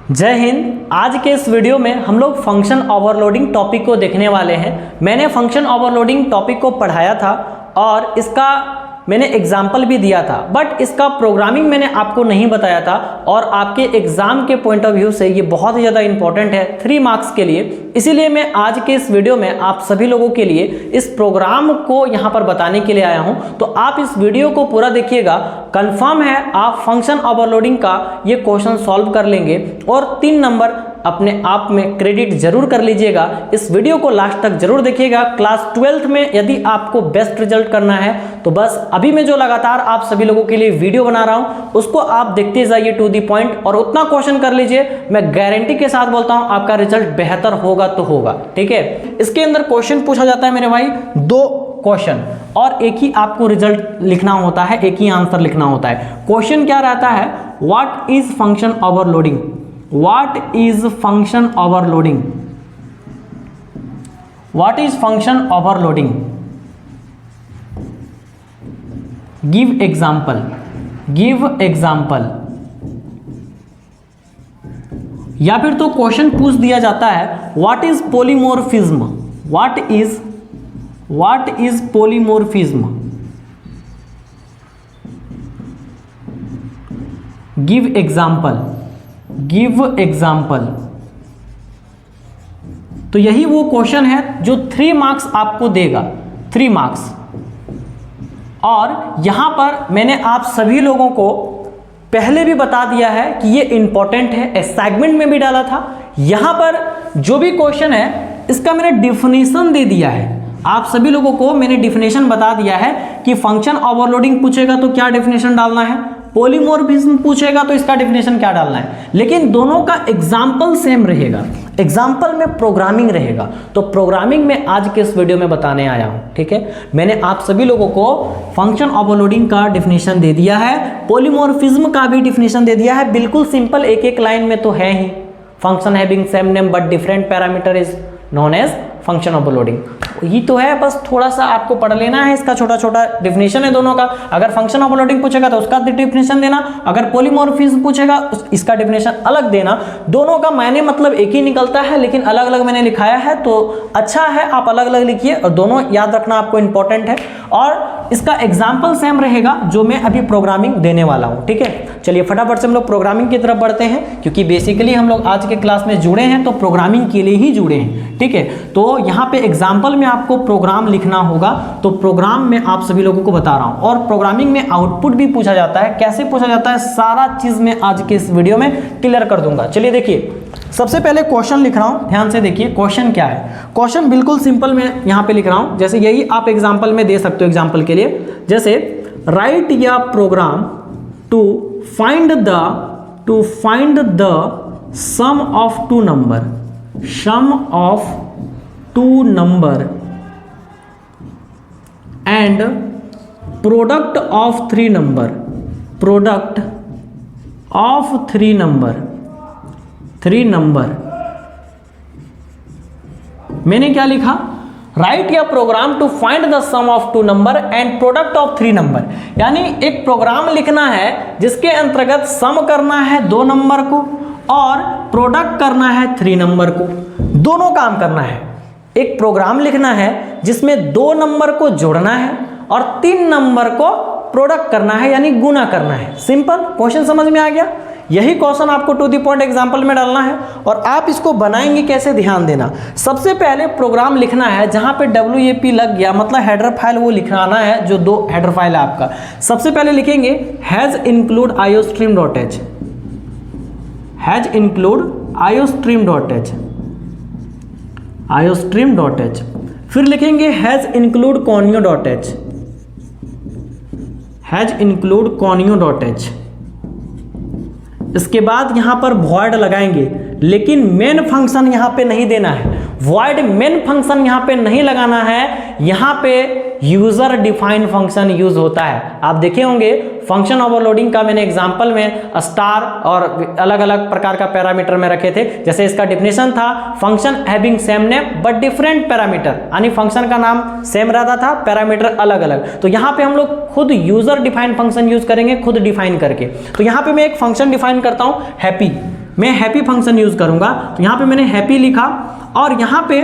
जय हिंद। आज के इस वीडियो में हम लोग फंक्शन ओवरलोडिंग टॉपिक को देखने वाले हैं। मैंने फंक्शन ओवरलोडिंग टॉपिक को पढ़ाया था और इसका मैंने एग्जाम्पल भी दिया था, बट इसका प्रोग्रामिंग मैंने आपको नहीं बताया था और आपके एग्जाम के पॉइंट ऑफ व्यू से ये बहुत ही ज़्यादा इंपॉर्टेंट है 3 मार्क्स के लिए। इसीलिए मैं आज के इस वीडियो में आप सभी लोगों के लिए इस प्रोग्राम को यहाँ पर बताने के लिए आया हूँ। तो आप इस वीडियो को पूरा देखिएगा, कंफर्म है आप फंक्शन ओवरलोडिंग का ये क्वेश्चन सॉल्व कर लेंगे और 3 नंबर अपने आप में क्रेडिट जरूर कर लीजिएगा। इस वीडियो को लास्ट तक जरूर देखिएगा। क्लास 12th में यदि आपको बेस्ट रिजल्ट करना है तो बस अभी मैं जो लगातार आप सभी लोगों के लिए वीडियो बना रहा हूं उसको आप देखते जाइए टू दी पॉइंट और उतना क्वेश्चन कर लीजिए। मैं गारंटी के साथ बोलता हूं आपका रिजल्ट बेहतर होगा तो होगा। ठीक है, इसके अंदर क्वेश्चन पूछा जाता है मेरे भाई 2 क्वेश्चन और एक ही आपको रिजल्ट लिखना होता है, एक ही आंसर लिखना होता है। क्वेश्चन क्या रहता है, what is function overloading? What is function overloading? What is function overloading? Give example. Give example. या फिर तो क्वेश्चन पूछ दिया जाता है What is polymorphism? What is polymorphism? Give example. Give example. तो यही वो क्वेश्चन है जो 3 मार्क्स आपको देगा, 3 मार्क्स। और यहां पर मैंने आप सभी लोगों को पहले भी बता दिया है कि ये इंपॉर्टेंट है, असाइनमेंट में भी डाला था। यहां पर जो भी क्वेश्चन है इसका मैंने डिफिनेशन दे दिया है। आप सभी लोगों को मैंने डिफिनेशन बता दिया है कि फंक्शन ओवरलोडिंग पूछेगा तो क्या डिफिनेशन डालना है, पॉलीमॉर्फिज्म पूछेगा तो इसका डिफिनेशन क्या डालना है, लेकिन दोनों का एग्जाम्पल सेम रहेगा। एग्जाम्पल में प्रोग्रामिंग रहेगा। तो प्रोग्रामिंग में आज के इस वीडियो में बताने आया हूं। ठीक है, मैंने आप सभी लोगों को फंक्शन ओवरलोडिंग का डिफिनेशन दे दिया है, पॉलीमॉर्फिज्म का भी डिफिनेशन दे दिया है। बिल्कुल सिंपल, एक लाइन में तो है ही। Function having same name but different parameter is known as function overloading. ये तो है, बस थोड़ा सा आपको पढ़ लेना है। इसका छोटा छोटा डिफिनेशन है दोनों का। अगर फंक्शन ओवरलोडिंग पूछेगा तो उसका डिफिनेशन देना, अगर पॉलीमॉर्फिज्म पूछेगा इसका डिफिनेशन अलग देना। दोनों का मायने मतलब एक ही निकलता है, लेकिन अलग अलग मैंने लिखाया है तो अच्छा है आप अलग अलग लिखिए और दोनों याद रखना आपको इंपॉर्टेंट है। और इसका एग्जाम्पल सेम रहेगा जो मैं अभी प्रोग्रामिंग देने वाला हूँ। ठीक है, चलिए फटाफट से हम लोग प्रोग्रामिंग की तरफ बढ़ते हैं, क्योंकि बेसिकली हम लोग आज के क्लास में जुड़े हैं तो प्रोग्रामिंग के लिए ही जुड़े हैं। ठीक है, तो यहाँ पे एग्जाम्पल में आपको प्रोग्राम लिखना होगा। तो प्रोग्राम में आप सभी लोगों को बता रहा हूं और प्रोग्रामिंग में आउटपुट भी पूछा जाता है। कैसे पूछा जाता है सारा चीज मैं आज के इस वीडियो में क्लियर कर दूंगा। चलिए देखिए, सबसे पहले क्वेश्चन लिख रहा हूं, ध्यान से देखिए क्वेश्चन क्या है। क्वेश्चन बिल्कुल सिंपल मैं यहां पे लिख रहा हूं, जैसे यही आप एग्जाम्पल में दे सकते हो। एग्जाम्पल के लिए जैसे write a program to find the sum of 2 number, sum of 2 number and product of 3 number, product of 3 number, 3 number। मैंने क्या लिखा, write a program to find the sum of 2 number and product of 3 number. यानी एक programme लिखना है जिसके अंतर्गत सम करना है 2 नंबर को और प्रोडक्ट करना है 3 नंबर को। दोनों काम करना है। एक प्रोग्राम लिखना है जिसमें 2 नंबर को जोड़ना है और 3 नंबर को प्रोडक्ट करना है, यानी गुना करना है। सिंपल क्वेश्चन समझ में आ गया। यही क्वेश्चन आपको टू दी पॉइंट एग्जांपल में डालना है और आप इसको बनाएंगे कैसे, ध्यान देना। सबसे पहले प्रोग्राम लिखना है जहां पे WAP लग गया, मतलब हेडर फाइल वो लिखाना है, जो 2 हेडर फाइल है आपका। सबसे पहले लिखेंगे has include iostream.h, has include iostream.h, iostream.h। फिर लिखेंगे has include conio.h, has include conio.h। इसके बाद यहां पर void लगाएंगे, लेकिन मेन फंक्शन यहां पे नहीं देना है। void मेन फंक्शन यहां पे नहीं लगाना है, यहां पे यूजर डिफाइंड फंक्शन यूज होता है। आप देखे होंगे फंक्शन ओवरलोडिंग का मैंने एग्जांपल में स्टार और अलग अलग प्रकार का पैरामीटर में रखे थे। जैसे इसका डिफिनेशन था function having same name but different parameter, यानी फंक्शन का नाम सेम रहता था, पैरामीटर अलग अलग। तो यहाँ पे हम लोग खुद यूजर डिफाइंड फंक्शन यूज करेंगे, खुद डिफाइन करके। तो यहाँ पे मैं एक फंक्शन डिफाइन करता हूँ हैप्पी, मैं हैप्पी फंक्शन यूज करूंगा, तो यहाँ पे मैंने हैप्पी लिखा और यहाँ पे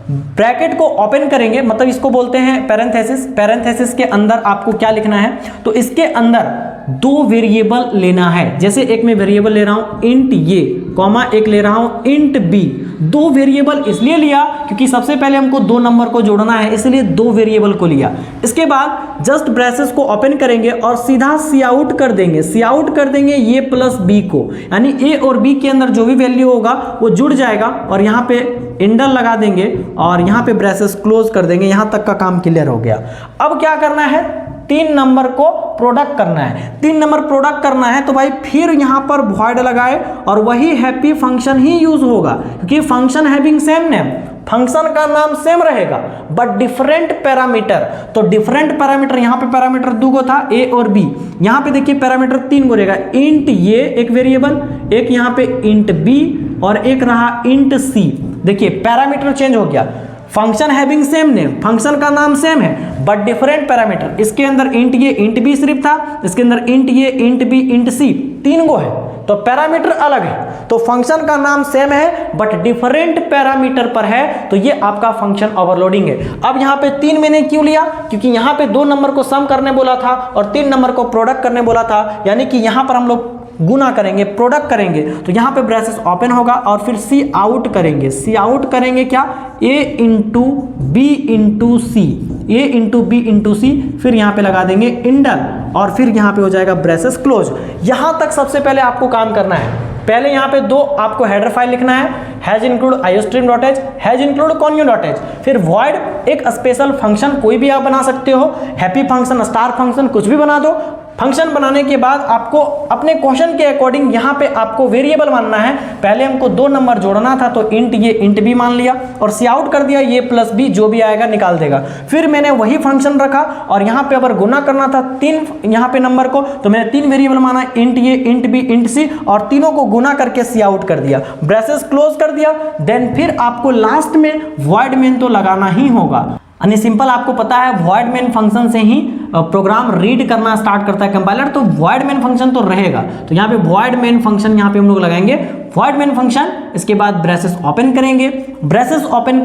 ब्रैकेट को ओपन करेंगे, मतलब इसको बोलते हैं पैरेंथेसिस। पैरेंथेसिस के अंदर आपको क्या लिखना है, तो इसके अंदर दो वेरिएबल लेना है। जैसे एक मैं वेरिएबल ले रहा हूं इंट ए, कॉमा एक ले रहा हूं इंट बी। दो वेरिएबल इसलिए लिया क्योंकि सबसे पहले हमको दो नंबर को जोड़ना है, इसलिए दो वेरिएबल को लिया। इसके बाद जस्ट ब्रेसेस को ओपन करेंगे और सीधा सी आउट कर देंगे, सी आउट कर देंगे ए प्लस बी को, यानी ए और बी के अंदर जो भी वैल्यू होगा वो जुड़ जाएगा और यहाँ पे इंडर लगा देंगे और यहाँ पे ब्रेसेस क्लोज कर देंगे। यहाँ तक का काम क्लियर हो गया। अब क्या करना है, 3 नंबर को प्रोडक्ट करना है। 3 नंबर प्रोडक्ट करना है तो भाई फिर यहाँ पर वॉइड लगाए और वही हैप्पी फंक्शन ही यूज होगा, क्योंकि function having same name, function का नाम सेम रहेगा बट डिफरेंट पैरामीटर। तो डिफरेंट पैरामीटर, यहाँ पे पैरामीटर 2 गो था ए और बी, यहाँ पे देखिए पैरामीटर 3 गो रहेगा। इंट ए एक वेरिएबल, एक यहाँ पे इंट बी और एक रहा इंट सी। देखिए पैरामीटर चेंज हो गया, function having same name, function का नाम सेम है बट डिफरेंट पैरामीटर। इसके अंदर इंट ए इंट बी सिर्फ था, इसके अंदर इंट ए इंट बी इंट सी 3 गो है, तो पैरामीटर अलग है। तो फंक्शन का नाम सेम है बट डिफरेंट पैरामीटर पर है, तो ये आपका फंक्शन ओवरलोडिंग है। अब यहाँ पे 3 मैंने क्यों लिया, क्योंकि यहाँ पे 2 नंबर को सम करने बोला था और 3 नंबर को प्रोडक्ट करने बोला था, यानी कि यहाँ पर हम लोग गुना करेंगे, प्रोडक्ट करेंगे। तो यहाँ पे ब्रेसेस ओपन होगा और फिर सी आउट करेंगे। सी आउट करेंगे क्या, ए इंटू बी इंटू सी, ए इंटू बी इंटू सी, फिर यहाँ पे लगा देंगे इंडर और फिर यहाँ पे हो जाएगा ब्रेसेस क्लोज। यहाँ तक सबसे पहले आपको काम करना है। पहले यहाँ पे 2 आपको हेडर फाइल लिखना है, hash include iostream dot h, hash include conio dot h, फिर वॉइड एक स्पेशल फंक्शन कोई भी आप बना सकते हो, हैप्पी फंक्शन, स्टार फंक्शन, कुछ भी बना दो। फंक्शन बनाने के बाद आपको अपने क्वेश्चन के अकॉर्डिंग यहाँ पे आपको वेरिएबल मानना है। पहले हमको 2 नंबर जोड़ना था तो इंट ए इंट बी मान लिया और सी आउट कर दिया, ये प्लस बी जो भी आएगा निकाल देगा। फिर मैंने वही फंक्शन रखा और यहाँ पे अगर गुना करना था 3 यहाँ पे नंबर को, तो मैंने 3 वेरिएबल माना, इंट ए इंट बी इंट सी, और तीनों को गुना करके सी आउट कर दिया, ब्रेसेस क्लोज कर दिया। देन फिर आपको लास्ट में वॉइड मेन तो लगाना ही होगा। यानी सिंपल आपको पता है वॉइड मेन फंक्शन से ही प्रोग्राम रीड करना स्टार्ट करता है कंपाइलर, तो वॉइड मेन फंक्शन तो रहेगा। तो यहाँ पे वॉइड मेन फंक्शन यहाँ पे हम लोग लगाएंगे, वॉइड मेन फंक्शन। इसके बाद ब्रेसेस ओपन करेंगे, ब्रेसेस ओपन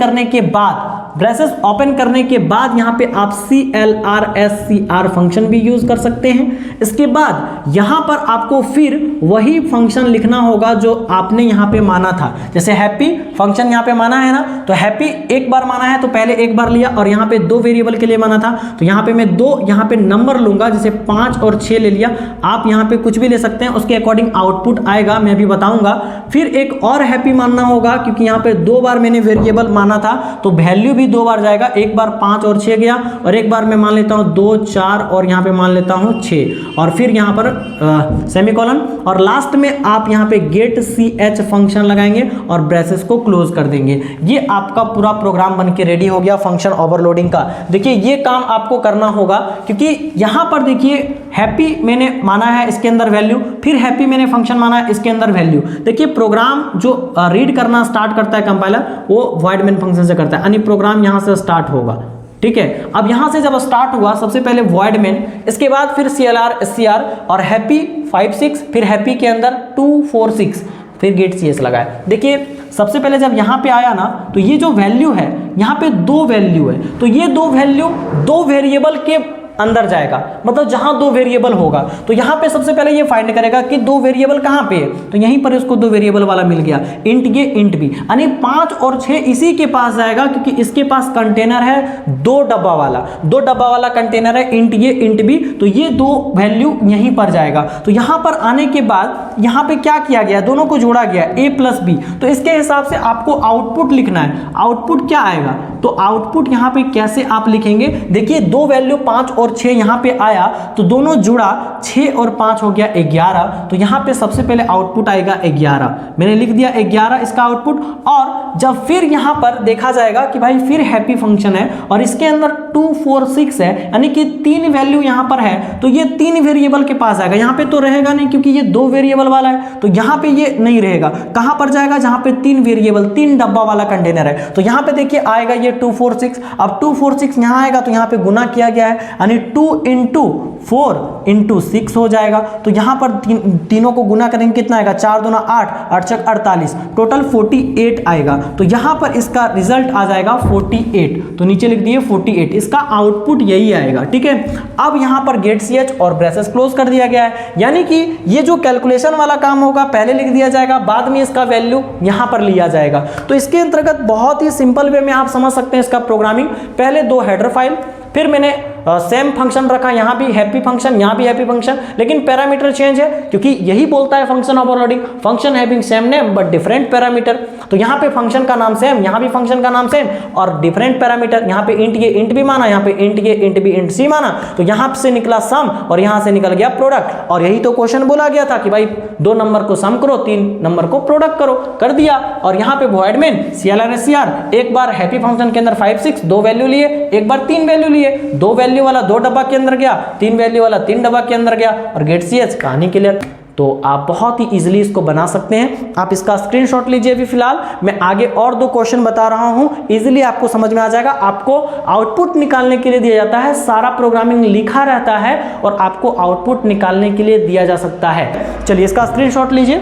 करने के बाद यहाँ पे आप CLRSCR फंक्शन भी यूज कर सकते हैं। इसके बाद यहाँ पर आपको फिर वही फंक्शन लिखना होगा जो आपने यहाँ पे माना था। जैसे हैप्पी फंक्शन यहाँ पे माना है ना, तो हैप्पी एक बार माना है तो पहले एक बार लिया और यहाँ पे 2 वेरिएबल के लिए माना था, तो यहाँ पे मैं 2 यहाँ पे नंबर लूंगा, जैसे 5 और 6 ले लिया। आप यहाँ पे कुछ भी ले सकते हैं, उसके अकॉर्डिंग आउटपुट आएगा, मैं भी बताऊंगा। फिर एक और हैप्पी मानना होगा क्योंकि यहाँ पे 2 बार मैंने वेरिएबल माना था, तो वैल्यू भी 2 बार जाएगा। एक बार 5 और 6 गया और एक बार मैं मान लेता हूँ 2 4 और यहाँ पे मान लेता हूँ 6 और फिर यहाँ पर सेमीकोलन और लास्ट में आप यहाँ पे गेट ch फंक्शन लगाएंगे और ब्रेसेस को क्लोज कर देंगे। ये आपका पूरा प्रोग्राम बन के रेडी हो गया फंक्शन ओवरलोडिंग का। देखिए ये काम आपको करना होगा क्योंकि यहाँ पर देखिए हैप्पी मैंने माना है, इसके अंदर वैल्यू, फिर हैप्पी मैंने फंक्शन माना है, इसके अंदर वैल्यू। देखिए प्रोग्राम जो रीड करना स्टार्ट करता है कंपाइलर, वो वॉइड मेन फंक्शन से करता है, यानी प्रोग्राम यहाँ से स्टार्ट होगा। ठीक है, अब यहां से जब स्टार्ट हुआ सबसे पहले वॉइड मेन, इसके बाद फिर CLRSCR और हैप्पी 5 6, फिर हैप्पी के अंदर 2 4 6, फिर गेट CS लगाया। देखिए सबसे पहले जब यहाँ पे आया ना, तो ये जो वैल्यू है यहाँ पे 2 वैल्यू है, तो ये 2 वैल्यू 2 वेरिएबल के अंदर जाएगा, मतलब जहां 2 वेरिएबल होगा तो यहां पे सबसे पहले ये फाइंड करेगा कि 2 वेरिएबल कहां पे है, तो यहीं पर इसको 2 वेरिएबल वाला मिल गया, इंट ए इंट बी, यानी 5 और 6 इसी के पास जाएगा क्योंकि इसके पास कंटेनर है 2 डब्बा वाला कंटेनर है, इंट ए इंट बी, तो ये 2 वैल्यू यहीं पर जाएगा। तो यहां पर आने के बाद यहां पे क्या किया गया, दोनों को जोड़ा गया a प्लस बी, तो इसके हिसाब से आपको आउटपुट लिखना है। आउटपुट क्या आएगा, तो आउटपुट यहां पे कैसे आप लिखेंगे, देखिए 2 वैल्यू 5 और 6 यहां पे आया तो दोनों जुड़ा, 6 और 5 हो गया 11, तो यहां पे सबसे पहले आउटपुट आएगा 11, मैंने लिख दिया 11 इसका आउटपुट। और जब फिर यहां पर देखा जाएगा कि भाई फिर हैप्पी फंक्शन है और इसके अंदर 2 4 6 है, यानी कि 3 वैल्यू यहां पर है, तो ये 3 वेरिएबल के पास आएगा। यहां पे तो रहेगा नहीं क्योंकि ये 2 वेरिएबल वाला है, तो यहां पे ये नहीं रहेगा। कहां पर जाएगा, जहां पे 3 वेरिएबल 3 डब्बा वाला कंटेनर है, तो यहां पे देखिए आएगा ये 2 4 6। अब 2 4 6 यहां आएगा तो यहां पे गुना किया गया है, यानी यानी 2 इंटू 4 इंटू 6 हो जाएगा। तो यहाँ पर तीनों को गुना करेंगे, कितना आएगा, 4 दूना 8, 8 छक 48, टोटल 48 आएगा। तो यहाँ पर इसका रिजल्ट आ जाएगा 48, तो नीचे लिख दिए 48, इसका आउटपुट यही आएगा। ठीक है, अब यहाँ पर गेट CH और ब्रेसेस क्लोज कर दिया गया है, यानी कि ये जो कैलकुलेशन वाला काम होगा पहले लिख दिया जाएगा, बाद में इसका वैल्यू यहाँ पर लिया जाएगा। तो इसके अंतर्गत बहुत ही सिंपल वे में आप समझ सकते हैं इसका प्रोग्रामिंग। पहले 2 हेडर फाइल, फिर मैंने सेम फंक्शन रखा, यहाँ भी हैप्पी फंक्शन, यहाँ भी हैप्पी फंक्शन, लेकिन पैरामीटर चेंज है, क्योंकि यही बोलता है function overloading, function having same name but different parameter. तो यहाँ पे फंक्शन का नाम सेम, यहाँ भी फंक्शन का नाम सेम और डिफरेंट पैरामीटर। यहाँ पे इंट ये इंट भी माना, यहाँ पे इंट ये इंट भी इंट सी माना, तो यहाँ से निकला सम और यहाँ से निकल गया प्रोडक्ट। और यही तो क्वेश्चन बोला गया था कि भाई 2 नंबर को सम करो, 3 नंबर को प्रोडक्ट करो, कर दिया। और यहाँ पे वॉइड मेन CLR एक बार हैप्पी फंक्शन के अंदर 5 6 2 वैल्यू लिए, एक बार 3 वैल्यू लिए, 2 वैल्यू वाला 2 डब्बा के अंदर गया, 3 वैल्यू वाला 3 डब्बा के अंदर गया और गेट CH, कहानी क्लियर। तो आप बहुत ही इजीली इसको बना सकते हैं। आप इसका स्क्रीनशॉट लीजिए। अभी फिलहाल मैं आगे और 2 क्वेश्चन बता रहा हूं, इजीली आपको समझ में आ जाएगा। आपको आउटपुट निकालने के लिए दिया जाता है, सारा प्रोग्रामिंग लिखा रहता है और आपको आउटपुट निकालने के लिए दिया जा सकता है। चलिए इसका स्क्रीनशॉट लीजिए।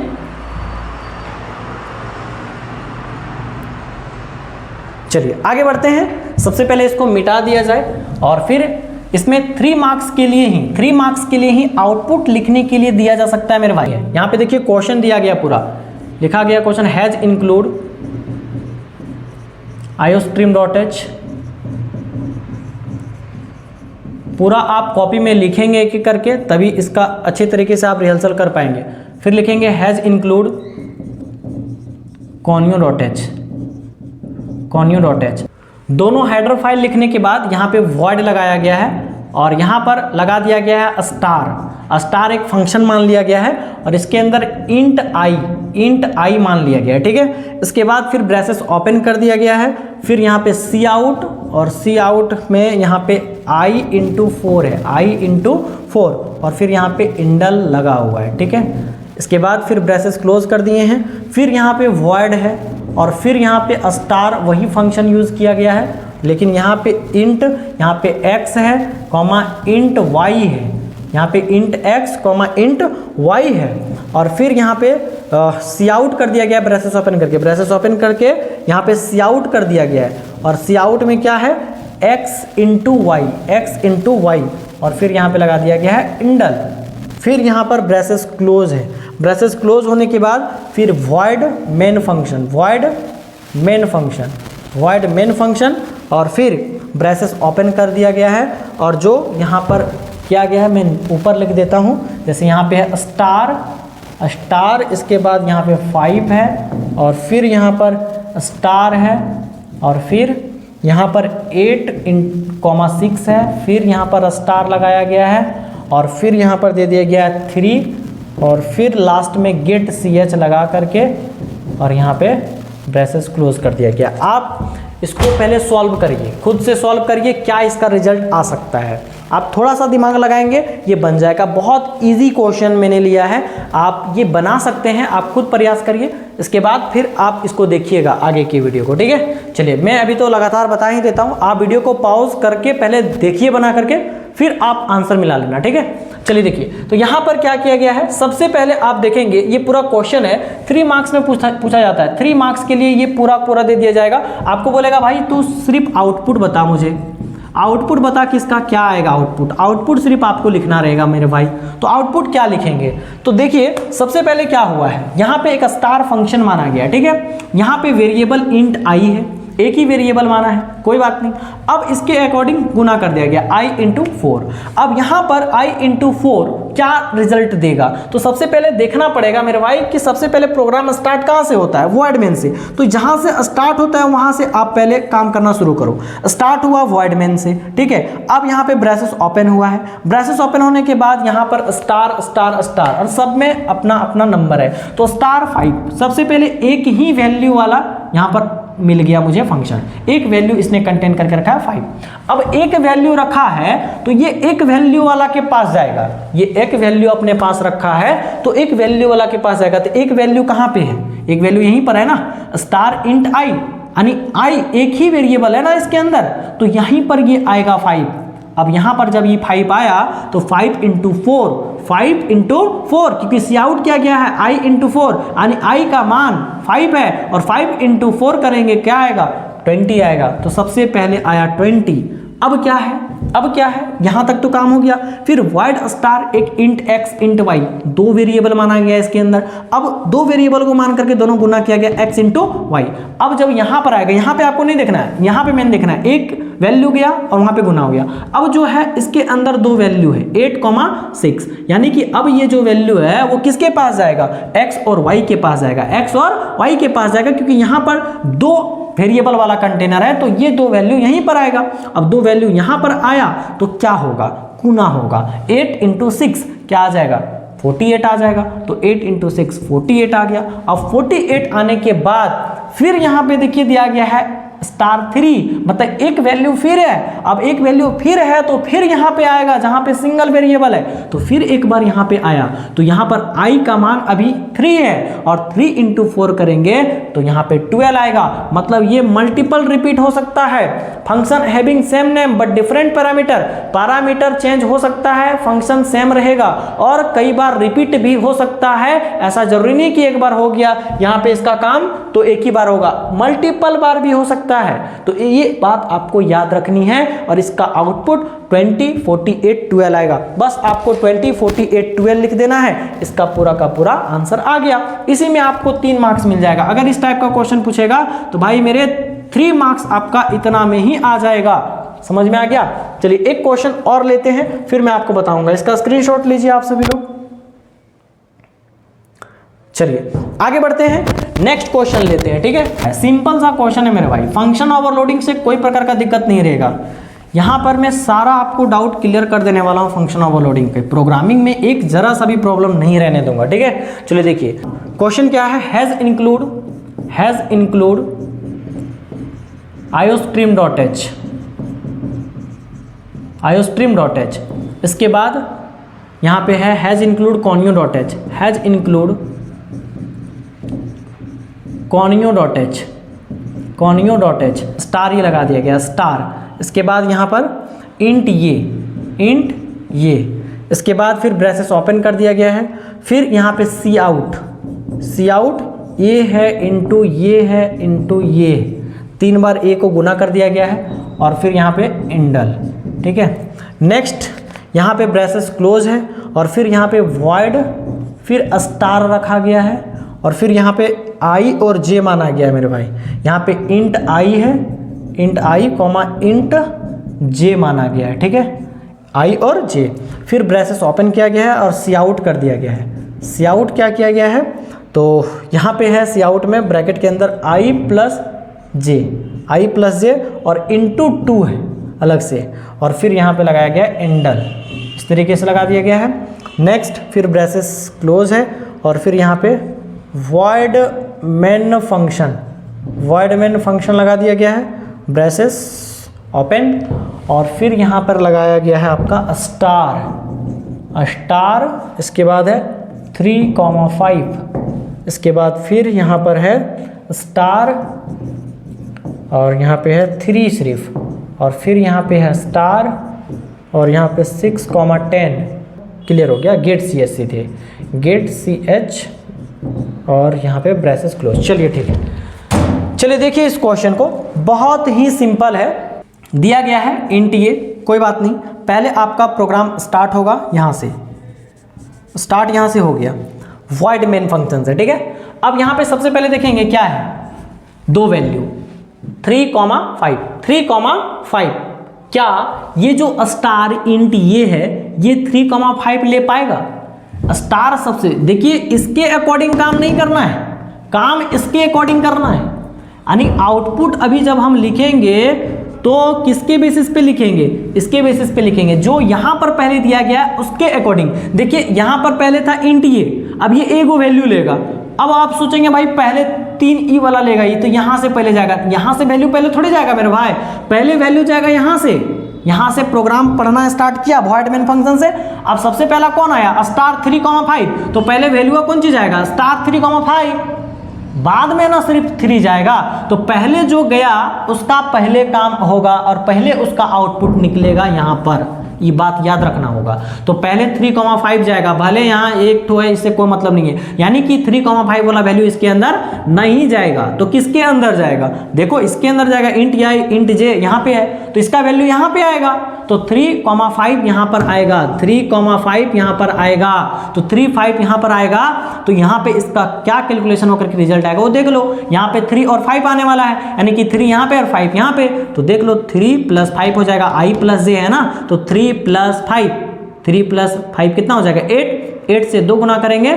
चलिए आगे बढ़ते हैं। सबसे पहले इसको मिटा दिया जाए और फिर इसमें 3 मार्क्स के लिए ही आउटपुट लिखने के लिए दिया जा सकता है मेरे भाई। यहाँ पे देखिए क्वेश्चन दिया गया, पूरा लिखा गया क्वेश्चन, हैज इंक्लूड iostream.h। पूरा आप कॉपी में लिखेंगे एक एक करके, तभी इसका अच्छे तरीके से आप रिहर्सल कर पाएंगे। फिर लिखेंगे हैज इंक्लूड conio.h। दोनों हेडर फाइल लिखने के बाद यहाँ पे वॉइड लगाया गया है और यहाँ पर लगा दिया गया है स्टार एक फंक्शन मान लिया गया है और इसके अंदर इंट आई मान लिया गया है। ठीक है, इसके बाद फिर ब्रेसेस ओपन कर दिया गया है, फिर यहाँ पे सी आउट और सी आउट में यहाँ पे i इंटू 4 है, i इंटू 4 और फिर यहाँ पे इंडल लगा हुआ है। ठीक है, इसके बाद फिर ब्रेसेस क्लोज कर दिए हैं, फिर यहाँ पे वॉइड है और फिर यहाँ पे स्टार वही फंक्शन यूज़ किया गया है, लेकिन यहाँ पे इंट, यहाँ पे x है कॉमा इंट y है, यहाँ पे int x comma int y है और फिर यहाँ पे सी आउट कर दिया गया है ब्रेसेस ओपन करके यहाँ पे सी आउट कर दिया गया है और सी आउट में क्या है, x इंटू वाई और फिर यहाँ पे लगा दिया गया है इंडल। फिर यहाँ पर ब्रेसेस क्लोज है, ब्रेसेस क्लोज होने के बाद फिर वॉइड मेन फंक्शन और फिर ब्रेसेस ओपन कर दिया गया है और जो यहाँ पर किया गया है मैं ऊपर लिख देता हूँ। जैसे यहाँ पे है स्टार, इसके बाद यहाँ पे 5 है और फिर यहाँ पर स्टार है और फिर यहाँ पर 8,6 है, फिर यहाँ पर स्टार लगाया गया है और फिर यहाँ पर दे दिया गया है 3 और फिर लास्ट में गेट CH लगा करके और यहाँ पे ब्रेसेस क्लोज कर दिया गया। आप इसको पहले सॉल्व करिए, खुद से सॉल्व करिए, क्या इसका रिजल्ट आ सकता है। आप थोड़ा सा दिमाग लगाएंगे ये बन जाएगा। बहुत इजी क्वेश्चन मैंने लिया है, आप ये बना सकते हैं, आप खुद प्रयास करिए, इसके बाद फिर आप इसको देखिएगा आगे की वीडियो को। ठीक है, चलिए मैं अभी तो लगातार बता ही देता हूँ, आप वीडियो को पॉज करके पहले देखिए बना करके, फिर आप आंसर मिला लेना। ठीक है, चलिए देखिए तो यहाँ पर क्या किया गया है। सबसे पहले आप देखेंगे ये पूरा क्वेश्चन है, 3 मार्क्स में पूछा जाता है। 3 मार्क्स के लिए ये पूरा दे दिया जाएगा। आपको बोलेगा भाई तू सिर्फ आउटपुट बता, मुझे आउटपुट बता किसका क्या आएगा। आउटपुट सिर्फ आपको लिखना रहेगा मेरे भाई। तो आउटपुट क्या लिखेंगे, तो देखिए सबसे पहले क्या हुआ है, यहाँ पे एक स्टार फंक्शन माना गया। ठीक है, यहाँ पे वेरिएबल इंट आई है, एक ही वेरिएबल माना है, कोई बात नहीं। अब इसके अकॉर्डिंग गुना कर दिया गया i इंटू 4। अब यहाँ पर i इंटू 4 क्या रिजल्ट देगा, तो सबसे पहले देखना पड़ेगा मेरे भाई कि सबसे पहले प्रोग्राम स्टार्ट कहाँ से होता है, वॉइड मेन से। तो जहाँ से स्टार्ट होता है वहाँ से आप पहले काम करना शुरू करो। स्टार्ट हुआ वॉइड मेन से, ठीक है। अब यहाँ पे ब्रेसेस ओपन हुआ है, ब्रेसेस ओपन होने के बाद यहाँ पर स्टार स्टार स्टार और सब में अपना अपना नंबर है। तो स्टार 5 सबसे पहले एक ही वैल्यू वाला यहाँ पर मिल गया मुझे फंक्शन, एक वैल्यू इसने कंटेन करके रखा है 5। अब एक वैल्यू रखा है तो ये एक वैल्यू वाला के पास जाएगा, ये एक वैल्यू अपने पास रखा है तो एक वैल्यू वाला के पास जाएगा। तो एक वैल्यू कहाँ पे है, एक वैल्यू यहीं पर है ना, स्टार इंट आई, यानी आई एक ही वेरिएबल है ना इसके अंदर, तो यहीं पर ये आएगा 5। अब यहाँ पर जब ये 5 आया तो 5 इंटू 4 क्योंकि सी आउट क्या गया है i इंटू 4, यानी i का मान 5 है और 5 इंटू 4 करेंगे क्या आएगा 20 आएगा। तो सबसे पहले आया 20। अब क्या है यहाँ तक तो काम हो गया। फिर void स्टार एक int x int y, दो वेरिएबल माना गया इसके अंदर। अब दो वेरिएबल को मान करके दोनों गुना किया गया x इंटू वाई। अब जब यहाँ पर आएगा, यहाँ पे आपको नहीं देखना है, यहाँ पे मैंने देखना है एक वैल्यू गया और वहाँ पे गुना हो गया। अब जो है इसके अंदर दो वैल्यू है 8,6, यानी कि अब ये जो वैल्यू है वो किसके पास जाएगा, x और y के पास जाएगा, x और y के पास जाएगा, क्योंकि यहाँ पर दो वेरिएबल वाला कंटेनर है तो ये दो वैल्यू यहीं पर आएगा। अब दो वैल्यू यहाँ पर आया तो क्या होगा, गुना होगा। 8 इंटू 6 क्या आ जाएगा 48 आ जाएगा। तो 8 इंटू 6 48 आ गया। अब 48 आने के बाद फिर यहाँ पे देखिए दिया गया है *3, मतलब एक वैल्यू फिर है। अब एक वैल्यू फिर है तो फिर यहाँ पे आएगा जहाँ पे सिंगल वेरिएबल है, तो फिर एक बार यहाँ पे आया तो यहाँ पर i का मान अभी 3 है और 3 इंटू 4 करेंगे तो यहाँ पे 12 आएगा। मतलब ये मल्टीपल रिपीट हो सकता है। Function having same name but different parameter change हो सकता है, फंक्शन सेम रहेगा और कई बार रिपीट भी हो सकता है। ऐसा जरूरी नहीं कि एक बार हो गया यहाँ पे इसका काम तो एक ही बार होगा, मल्टीपल बार भी हो सकता है। तो ये बात आपको याद रखनी है और इसका आउटपुट 20, 48, 12 आएगा। बस आपको 20, 48, 12 लिख देना है, इसका पूरा का पूरा आंसर आ गया। इसी में आपको 3 मार्क्स मिल जाएगा। अगर इस टाइप का क्वेश्चन पूछेगा तो भाई मेरे 3 मार्क्स आपका इतना में ही आ जाएगा। समझ में आ गया। चलिए एक क्वेश्चन और लेते हैं, फिर मैं आपको बताऊंगा। इसका स्क्रीनशॉट लीजिए आप सभी लोग। चलिए आगे बढ़ते हैं, नेक्स्ट क्वेश्चन लेते हैं। ठीक है, सिंपल सा क्वेश्चन है मेरे भाई, फंक्शन ओवरलोडिंग से कोई प्रकार का दिक्कत नहीं रहेगा। यहां पर मैं सारा आपको डाउट क्लियर कर देने वाला हूं फंक्शन ओवरलोडिंग पे। प्रोग्रामिंग में एक जरा सा भी प्रॉब्लम नहीं रहने दूंगा। ठीक है, चलिए देखिए क्वेश्चन क्या है। हैज इंक्लूड iostream.h, इसके बाद यहां पे है hash include conio.h, has include conio.h, star ये लगा दिया गया स्टार। इसके बाद यहाँ पर इंट ये, इसके बाद फिर ब्रेसेस ओपन कर दिया गया है। फिर यहाँ पे सी आउट ये है इंटू ये 3 बार ए को गुना कर दिया गया है और फिर यहाँ पे इंडल। ठीक है, नेक्स्ट यहाँ पे ब्रेसेस क्लोज है और फिर यहाँ पे वॉइड, फिर स्टार रखा गया है और फिर यहाँ पे i और j माना गया है मेरे भाई। यहाँ पे इंट i है, int i comma int j माना गया है। ठीक है, i और j, फिर ब्रेसेस ओपन किया गया है और सी आउट कर दिया गया है। सी आउट क्या किया गया है, तो यहाँ पे है सी आउट में ब्रैकेट के अंदर i प्लस j और इंटू 2 है अलग से, और फिर यहाँ पे लगाया गया इंडल, इस तरीके से लगा दिया गया है। नेक्स्ट फिर ब्रेसेस क्लोज है और फिर यहाँ पे void main फंक्शन लगा दिया गया है, ब्रेसेस ओपन, और फिर यहाँ पर लगाया गया है आपका स्टार, इसके बाद है 3,5, इसके बाद फिर यहाँ पर है स्टार और यहाँ पे है 3 सिर्फ, और फिर यहाँ पे है स्टार और यहाँ पे 6,10। क्लियर हो गया, गेट सी एच और यहाँ पे ब्रेसेस क्लोज। चलिए ठीक है, चलिए देखिए इस क्वेश्चन को, बहुत ही सिंपल है। दिया गया है इंट ये, कोई बात नहीं, पहले आपका प्रोग्राम स्टार्ट होगा यहाँ से, स्टार्ट यहाँ से हो गया, void main फंक्शन से। ठीक है, अब यहाँ पे सबसे पहले देखेंगे क्या है, दो वैल्यू 3,5। क्या ये जो स्टार इंट ये है ये 3,5 ले पाएगा? स्टार सबसे देखिए इसके अकॉर्डिंग काम नहीं करना है, काम इसके अकॉर्डिंग करना है। यानी आउटपुट अभी जब हम लिखेंगे तो किसके बेसिस पे लिखेंगे, इसके बेसिस पे लिखेंगे, जो यहां पर पहले दिया गया उसके अकॉर्डिंग। देखिए यहां पर पहले था इंट ये, अब ये ए को वैल्यू लेगा। अब आप सोचेंगे भाई पहले 3 ई वाला लेगा ये, तो यहां से पहले जाएगा, यहां से वैल्यू पहले थोड़ी जाएगा मेरे भाई, पहले वैल्यू जाएगा यहां से। यहां से प्रोग्राम पढ़ना स्टार्ट किया void main फंक्शन से। अब सबसे पहला कौन आया, स्टार 3,5, तो पहले वैल्यू कौन चीज आएगा, स्टार 3,5। बाद में ना सिर्फ 3 जाएगा, तो पहले जो गया उसका पहले काम होगा और पहले उसका आउटपुट निकलेगा यहाँ पर, ये बात याद रखना होगा। तो पहले 3,5 जाएगा, भले यहाँ एक तो है, इससे कोई मतलब नहीं है, यानी कि 3,5 वाला वैल्यू इसके अंदर नहीं जाएगा। तो किसके अंदर जाएगा, देखो इसके अंदर जाएगा, इंट आई इंट जे यहाँ पे है, तो इसका वैल्यू यहाँ पे आएगा, तो 3,5 यहाँ पर आएगा, 3,5 यहाँ पर आएगा, तो 3,5 यहाँ पर आएगा, तो यहाँ पे इसका क्या कैलकुलेशन होकर के रिजल्ट आएगा वो देख लो। यहाँ पे 3 और 5 आने वाला है, यानी कि 3 यहाँ पे और 5 यहाँ पे, तो देख लो 3 + 5 हो जाएगा, i + j है ना, तो 3 + 5, 3 + 5 कितना हो जाएगा 8, 8 से 2 गुना करेंगे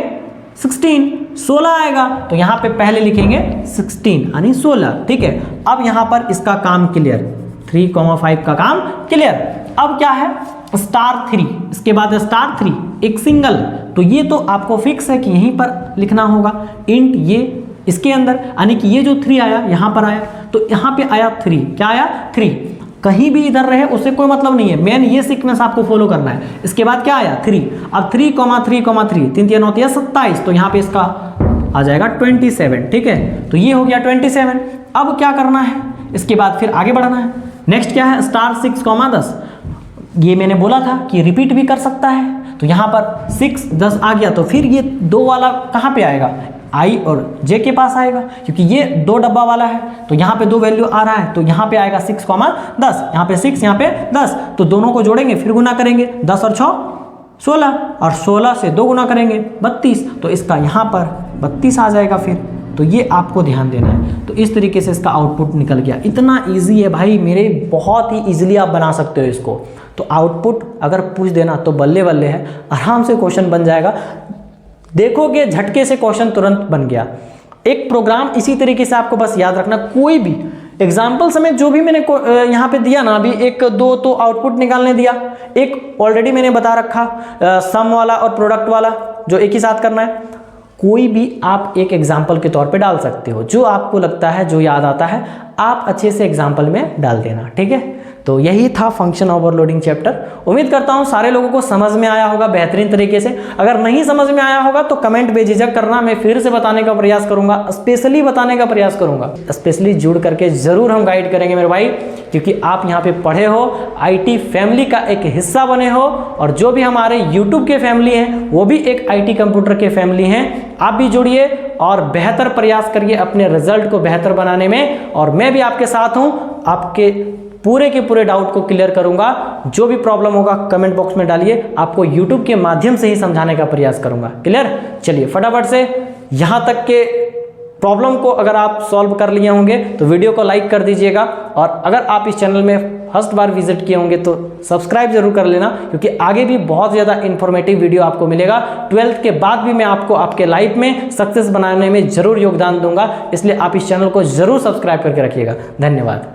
16, 16 आएगा, तो यहाँ पे पहले लिखेंगे 16 यानी 16, ठीक है। अब यहाँ पर इसका काम क्लियर, 3,5 का काम क्लियर। अब क्या है *3, इसके बाद *3 एक सिंगल, तो ये तो आपको फिक्स है कि यहीं पर लिखना होगा, इंट ये इसके अंदर, यानी कि ये जो 3 आया यहाँ पर आया, तो यहाँ पे आया 3, क्या आया 3, कहीं भी इधर रहे उससे कोई मतलब नहीं है, मेन ये सीक्वेंस आपको फॉलो करना है। इसके बाद क्या आया 3, अब 3, 3, 3 3 होती है 27, तो यहाँ पे इसका आ जाएगा 27, ठीक है, तो ये हो गया 27। अब क्या करना है, इसके बाद फिर आगे बढ़ना है। नेक्स्ट क्या है *6, 10, ये मैंने बोला था कि रिपीट भी कर सकता है, तो यहाँ पर 6, 10 आ गया, तो फिर ये 2 वाला कहाँ पे आएगा, i और j के पास आएगा, क्योंकि ये 2 डब्बा वाला है, तो यहाँ पे 2 वैल्यू आ रहा है, तो यहाँ पे आएगा 6, 10, यहाँ पे 6, यहाँ पे 10, तो दोनों को जोड़ेंगे फिर गुना करेंगे, 10 और 6 16, और 16 से 2 गुना करेंगे 32, तो इसका यहाँ पर 32 आ जाएगा फिर, तो ये आपको ध्यान देना है। तो इस तरीके से इसका आउटपुट निकल गया। इतना इजी है भाई मेरे, बहुत ही इजीली आप बना सकते हो इसको। तो आउटपुट अगर पूछ देना तो बल्ले बल्ले है, आराम से क्वेश्चन बन जाएगा, देखोगे झटके से क्वेश्चन तुरंत बन गया। एक प्रोग्राम इसी तरीके से आपको बस याद रखना, कोई भी एग्जाम्पल समेत जो भी मैंने यहाँ पे दिया ना, अभी 1 2 तो आउटपुट निकालने दिया, एक ऑलरेडी मैंने बता रखा सम वाला और प्रोडक्ट वाला जो एक ही साथ करना है, कोई भी आप एक एग्जाम्पल के तौर पे डाल सकते हो, जो आपको लगता है जो याद आता है आप अच्छे से एग्जाम्पल में डाल देना, ठीक है। तो यही था फंक्शन ओवरलोडिंग चैप्टर। उम्मीद करता हूँ सारे लोगों को समझ में आया होगा बेहतरीन तरीके से। अगर नहीं समझ में आया होगा तो कमेंट बेझिझक करना, मैं फिर से बताने का प्रयास करूंगा, स्पेशली बताने का प्रयास करूंगा, स्पेशली जुड़ करके जरूर हम गाइड करेंगे मेरे भाई, क्योंकि आप यहाँ पे पढ़े हो, IT फैमिली का एक हिस्सा बने हो, और जो भी हमारे यूट्यूब के फैमिली हैं वो भी एक IT कंप्यूटर के फैमिली हैं। आप भी जुड़िए और बेहतर प्रयास करिए अपने रिजल्ट को बेहतर बनाने में, और मैं भी आपके साथ हूँ, आपके पूरे के पूरे डाउट को क्लियर करूंगा। जो भी प्रॉब्लम होगा कमेंट बॉक्स में डालिए, आपको यूट्यूब के माध्यम से ही समझाने का प्रयास करूंगा। क्लियर? चलिए फटाफट से यहाँ तक के प्रॉब्लम को अगर आप सॉल्व कर लिए होंगे तो वीडियो को लाइक कर दीजिएगा, और अगर आप इस चैनल में फर्स्ट बार विजिट किए होंगे तो सब्सक्राइब जरूर कर लेना, क्योंकि आगे भी बहुत ज़्यादा इन्फॉर्मेटिव वीडियो आपको मिलेगा। 12th के बाद भी मैं आपको आपके लाइफ में सक्सेस बनाने में जरूर योगदान दूंगा, इसलिए आप इस चैनल को जरूर सब्सक्राइब करके रखिएगा। धन्यवाद।